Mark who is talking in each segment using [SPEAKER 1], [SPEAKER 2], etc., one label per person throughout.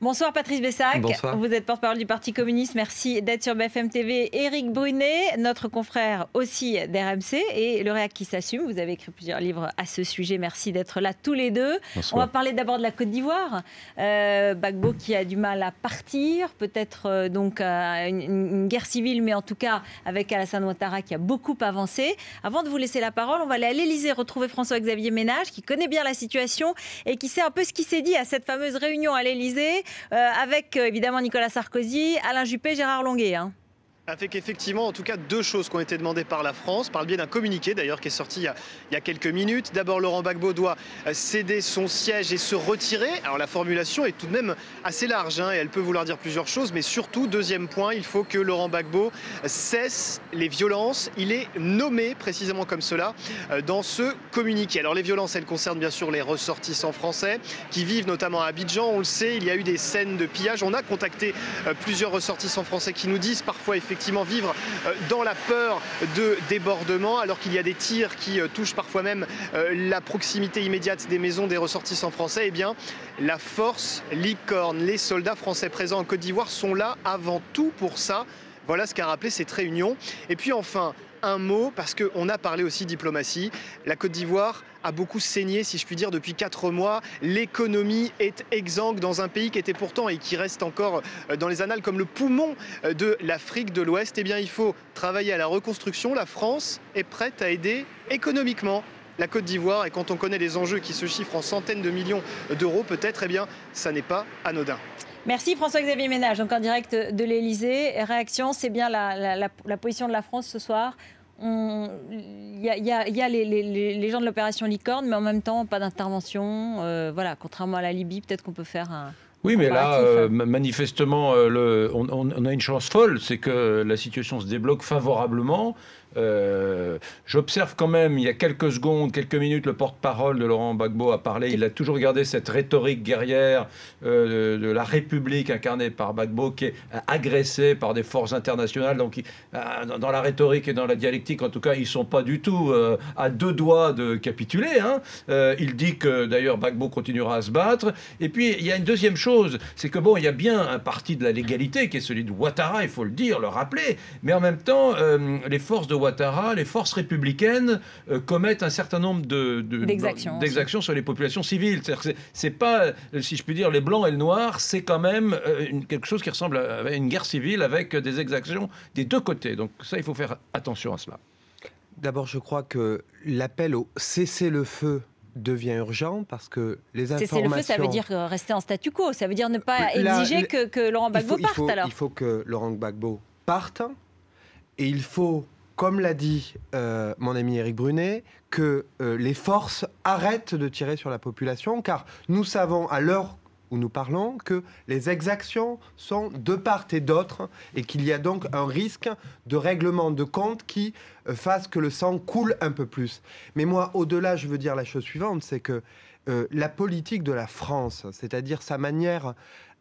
[SPEAKER 1] Bonsoir Patrice Bessac.
[SPEAKER 2] Bonsoir.
[SPEAKER 1] Vous êtes porte-parole du Parti communiste. Merci d'être sur BFM TV. Éric Brunet, notre confrère aussi d'RMC et le Réac qui s'assume. Vous avez écrit plusieurs livres à ce sujet. Merci d'être là tous les deux.
[SPEAKER 2] Bonsoir.
[SPEAKER 1] On va parler d'abord de la Côte d'Ivoire. Gbagbo qui a du mal à partir, peut-être donc une guerre civile, mais en tout cas avec Alassane Ouattara qui a beaucoup avancé. Avant de vous laisser la parole, on va aller à l'Élysée retrouver François-Xavier Ménage qui connaît bien la situation et qui sait un peu ce qui s'est dit à cette fameuse réunion à l'Élysée. Avec évidemment Nicolas Sarkozy, Alain Juppé, Gérard Longuet.
[SPEAKER 3] Avec effectivement, en tout cas, deux choses qui ont été demandées par la France, par le biais d'un communiqué d'ailleurs qui est sorti il y a quelques minutes. D'abord, Laurent Gbagbo doit céder son siège et se retirer. Alors la formulation est tout de même assez large et elle peut vouloir dire plusieurs choses, mais surtout, deuxième point, il faut que Laurent Gbagbo cesse les violences. Il est nommé précisément comme cela dans ce communiqué. Alors les violences, elles concernent bien sûr les ressortissants français qui vivent notamment à Abidjan. On le sait, il y a eu des scènes de pillage. On a contacté plusieurs ressortissants français qui nous disent parfois effectivement vivre dans la peur de débordement, alors qu'il y a des tirs qui touchent parfois même la proximité immédiate des maisons des ressortissants français. Eh bien, la force licorne, les soldats français présents en Côte d'Ivoire sont là avant tout pour ça. Voilà ce qu'a rappelé cette réunion. Et puis enfin, un mot, parce qu'on a parlé aussi diplomatie. La Côte d'Ivoire a beaucoup saigné, si je puis dire, depuis 4 mois. L'économie est exsangue dans un pays qui était pourtant et qui reste encore dans les annales comme le poumon de l'Afrique de l'Ouest. Eh bien, il faut travailler à la reconstruction. La France est prête à aider économiquement la Côte d'Ivoire. Et quand on connaît les enjeux qui se chiffrent en centaines de millions d'euros, peut-être, eh bien, ça n'est pas anodin.
[SPEAKER 1] Merci François-Xavier Ménage, donc en direct de l'Élysée. Réaction, c'est bien la position de la France ce soir. Il y a les gens de l'opération Licorne, mais en même temps, pas d'intervention. Voilà, contrairement à la Libye, peut-être qu'on peut faire un...
[SPEAKER 4] Oui, mais là, manifestement, on a une chance folle, c'est que la situation se débloque favorablement. J'observe quand même, il y a quelques secondes, quelques minutes, le porte-parole de Laurent Gbagbo a parlé. Il a toujours gardé cette rhétorique guerrière de la République incarnée par Gbagbo, qui est agressée par des forces internationales. Donc, dans la rhétorique et dans la dialectique, en tout cas, ils ne sont pas du tout à 2 doigts de capituler. Il dit que, d'ailleurs, Gbagbo continuera à se battre. Et puis, il y a une deuxième chose, c'est que, bon, il y a bien un parti de la légalité qui est celui de Ouattara, il faut le dire, le rappeler. Mais en même temps, les forces de Ouattara, les forces républicaines commettent un certain nombre d'exactions sur les populations civiles. C'est pas, si je puis dire, les blancs et le noir, c'est quand même quelque chose qui ressemble à une guerre civile avec des exactions des deux côtés. Donc ça, il faut faire attention à cela.
[SPEAKER 2] D'abord, je crois que l'appel au cessez-le-feu devient urgent parce que les informations...
[SPEAKER 1] Cessez-le-feu, ça veut dire rester en statu quo, ça veut dire ne pas exiger que Laurent Gbagbo parte alors.
[SPEAKER 2] Il faut que Laurent Gbagbo parte et il faut, comme l'a dit mon ami Éric Brunet, que les forces arrêtent de tirer sur la population, car nous savons, à l'heure où nous parlons, que les exactions sont de part et d'autre, et qu'il y a donc un risque de règlement de compte qui fasse que le sang coule un peu plus. Mais moi, au-delà, je veux dire la chose suivante, c'est que la politique de la France, c'est-à-dire sa manière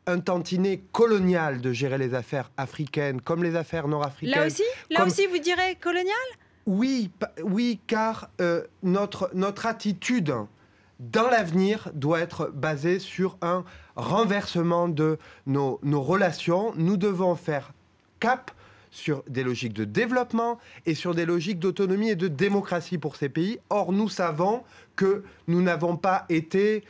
[SPEAKER 2] un tantinet colonial de gérer les affaires africaines comme les affaires nord-africaines.
[SPEAKER 1] Là aussi, vous direz colonial ?
[SPEAKER 2] Oui, car notre attitude dans l'avenir doit être basée sur un renversement de nos relations. Nous devons faire cap sur des logiques de développement et sur des logiques d'autonomie et de démocratie pour ces pays. Or, nous savons que nous n'avons pas été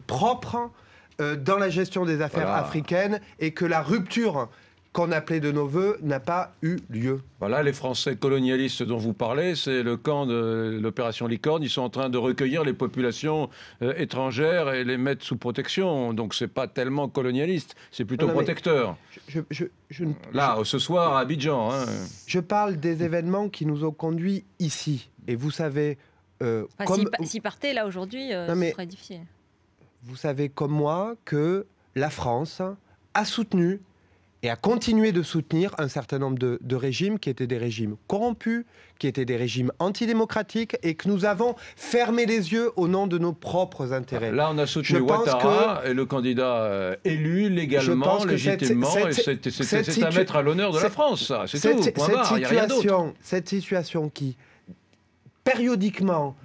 [SPEAKER 2] propres dans la gestion des affaires africaines et que la rupture qu'on appelait de nos voeux n'a pas eu lieu.
[SPEAKER 4] Voilà, les Français colonialistes dont vous parlez, c'est le camp de l'opération Licorne. Ils sont en train de recueillir les populations étrangères et les mettre sous protection. Donc c'est pas tellement colonialiste, c'est plutôt protecteur. Là, ce soir à Abidjan.
[SPEAKER 2] Je parle des événements qui nous ont conduits ici. Et vous savez...
[SPEAKER 1] S'ils partaient là aujourd'hui, ce serait difficile.
[SPEAKER 2] Vous savez comme moi que la France a soutenu et a continué de soutenir un certain nombre de régimes qui étaient des régimes corrompus, qui étaient des régimes antidémocratiques et que nous avons fermé les yeux au nom de nos propres intérêts.
[SPEAKER 4] Là, on a soutenu Ouattara et le candidat élu légalement, légitimement, et c'est à mettre à l'honneur de la France, ça. C'est tout, point barre, il n'y a rien d'autre.
[SPEAKER 2] Cette situation qui, périodiquement,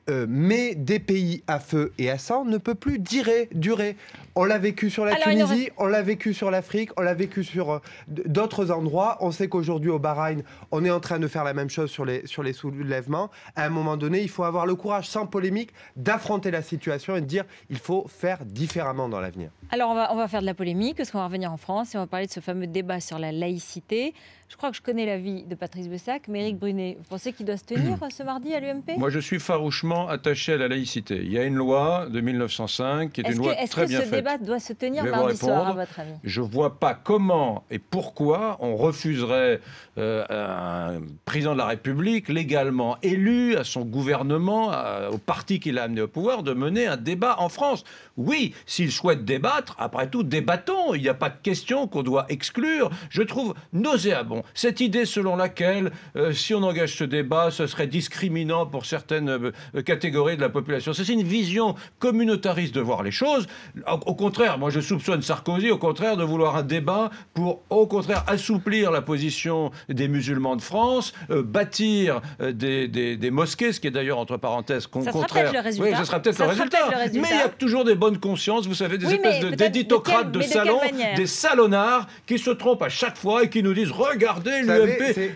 [SPEAKER 2] met des pays à feu et à sang ne peut plus durer. On l'a vécu sur la Tunisie, on l'a vécu sur l'Afrique, on l'a vécu sur d'autres endroits. On sait qu'aujourd'hui au Bahreïn, on est en train de faire la même chose sur les soulèvements. À un moment donné, il faut avoir le courage, sans polémique, d'affronter la situation et de dire il faut faire différemment dans l'avenir.
[SPEAKER 1] Alors on va faire de la polémique parce qu'on va revenir en France et on va parler de ce fameux débat sur la laïcité. Je crois que je connais l'avis de Patrice Bessac, mais Éric Brunet, vous pensez qu'il doit se tenir ce mardi à l'UMP ?
[SPEAKER 4] Moi, je suis farouchement attaché à la laïcité. Il y a une loi de 1905 qui est une loi très bien faite.
[SPEAKER 1] Est-ce que ce débat doit se tenir mardi soir, à votre avis ?
[SPEAKER 4] Je ne vois pas comment et pourquoi on refuserait un président de la République légalement élu, à son gouvernement, au parti qu'il a amené au pouvoir, de mener un débat en France. Oui, s'il souhaite débattre, après tout, débattons. Il n'y a pas de question qu'on doit exclure. Je trouve nauséabond cette idée selon laquelle, si on engage ce débat, ce serait discriminant pour certaines catégories de la population. C'est une vision communautariste de voir les choses. Au contraire, moi je soupçonne Sarkozy, au contraire, de vouloir un débat pour, au contraire, assouplir la position des musulmans de France, bâtir des mosquées, ce qui est d'ailleurs, entre parenthèses, contraire.
[SPEAKER 1] Ça sera peut-être le résultat.
[SPEAKER 4] Oui, ça sera peut-être le résultat. Mais il y a toujours des bonnes consciences, vous savez, des espèces d'éditocrates de salon, des salonnards qui se trompent à chaque fois et qui nous disent « Regardez,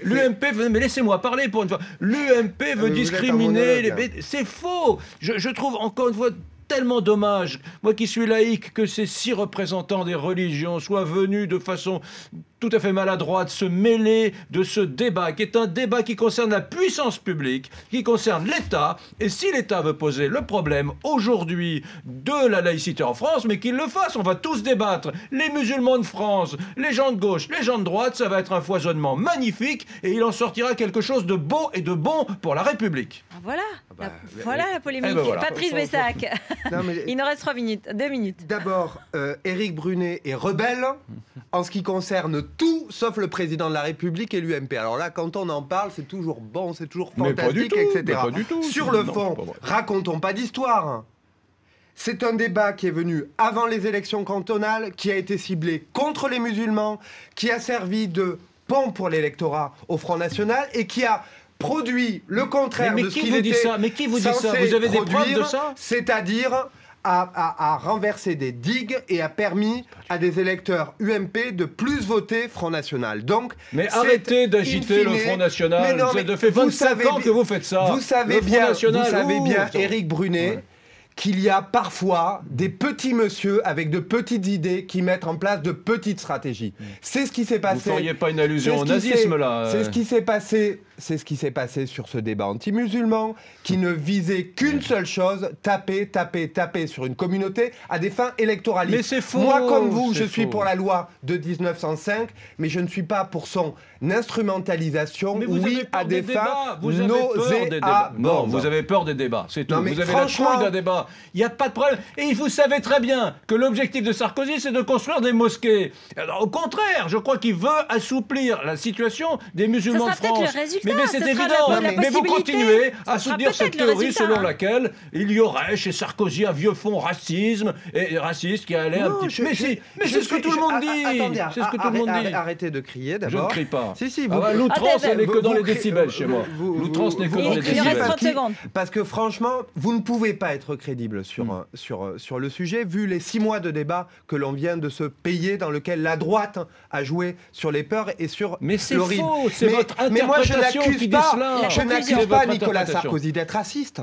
[SPEAKER 4] l'UMP, mais laissez-moi parler pour une fois, l'UMP veut discriminer les... » C'est faux. Je trouve, encore une fois, tellement dommage, moi qui suis laïque, que ces 6 représentants des religions soient venus de façon tout à fait maladroite se mêler de ce débat, qui est un débat qui concerne la puissance publique, qui concerne l'État, et si l'État veut poser le problème aujourd'hui de la laïcité en France, mais qu'il le fasse, on va tous débattre, les musulmans de France, les gens de gauche, les gens de droite, ça va être un foisonnement magnifique, et il en sortira quelque chose de beau et de bon pour la République.
[SPEAKER 1] Voilà, voilà la polémique. Voilà. Patrice Bessac, il nous reste 2 minutes.
[SPEAKER 2] D'abord, Éric Brunet est rebelle en ce qui concerne tout sauf le président de la République et l'UMP. Alors là, quand on en parle, c'est toujours bon, c'est toujours fantastique, etc.
[SPEAKER 4] Pas du tout.
[SPEAKER 2] Sur le fond, racontons pas d'histoire. C'est un débat qui est venu avant les élections cantonales, qui a été ciblé contre les musulmans, qui a servi de pont pour l'électorat au Front National et qui a produit le contraire de ce qu'il était censé
[SPEAKER 4] Mais qui vous dit ça ? Vous avez des preuves de ça ?
[SPEAKER 2] C'est-à-dire a renversé des digues et a permis à des électeurs UMP de plus voter Front National. Donc,
[SPEAKER 4] mais arrêtez d'agiter le Front National. Ça fait 25 ans que vous faites ça.
[SPEAKER 2] Vous savez bien, Éric Brunet, qu'il y a parfois des petits monsieur avec de petites idées qui mettent en place de petites stratégies. C'est ce qui s'est passé.
[SPEAKER 4] Vous ne feriez pas une allusion au nazisme, là.
[SPEAKER 2] C'est ce qui s'est passé. C'est ce qui s'est passé sur ce débat anti-musulman, qui ne visait qu'une seule chose, taper sur une communauté à des fins électoralistes.
[SPEAKER 4] Mais c'est faux.
[SPEAKER 2] Moi, comme vous, je suis pour la loi de 1905, mais je ne suis pas pour son instrumentalisation, à des fins nauséabondes.
[SPEAKER 4] Non, vous avez peur des débats, c'est tout. Vous avez la trouille d'un débat. Il n'y a pas de problème. Et vous savez très bien que l'objectif de Sarkozy, c'est de construire des mosquées. Alors, au contraire, je crois qu'il veut assouplir la situation des musulmans de France. Mais c'est évident, mais vous continuez à soutenir cette théorie selon laquelle il y aurait chez Sarkozy un vieux fond raciste qui allait un petit peu... Mais c'est ce que tout le monde dit. C'est ce que tout le monde dit.
[SPEAKER 2] Arrêtez de crier d'abord.
[SPEAKER 4] Je ne crie pas.
[SPEAKER 2] Si,
[SPEAKER 4] l'outrance, elle n'est que dans les décibels chez moi. L'outrance n'est que dans les décibels.
[SPEAKER 1] Il reste 30 secondes.
[SPEAKER 2] Parce que franchement, vous ne pouvez pas être crédible sur le sujet, vu les 6 mois de débat que l'on vient de se payer, dans lequel la droite a joué sur les peurs et sur
[SPEAKER 4] mais c'est faux, c'est votre interprétation.
[SPEAKER 2] Mais moi, je n'accuse pas Nicolas Sarkozy d'être raciste.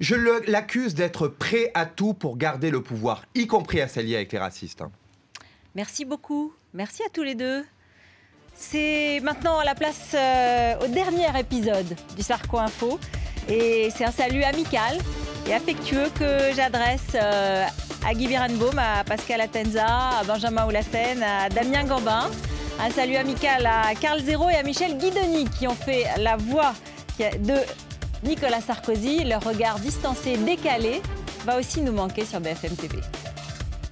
[SPEAKER 2] Je l'accuse d'être prêt à tout pour garder le pouvoir, y compris à s'allier avec les racistes.
[SPEAKER 1] Merci beaucoup. Merci à tous les deux. C'est maintenant la place au dernier épisode du Sarko Info. Et c'est un salut amical et affectueux que j'adresse à Guy Birenbaum, à Pascal Atenza, à Benjamin Oulassen, à Damien Gambin. Un salut amical à Carl Zéro et à Michel Guidoni qui ont fait la voix de Nicolas Sarkozy. Leur regard distancé, décalé, va aussi nous manquer sur BFM TV.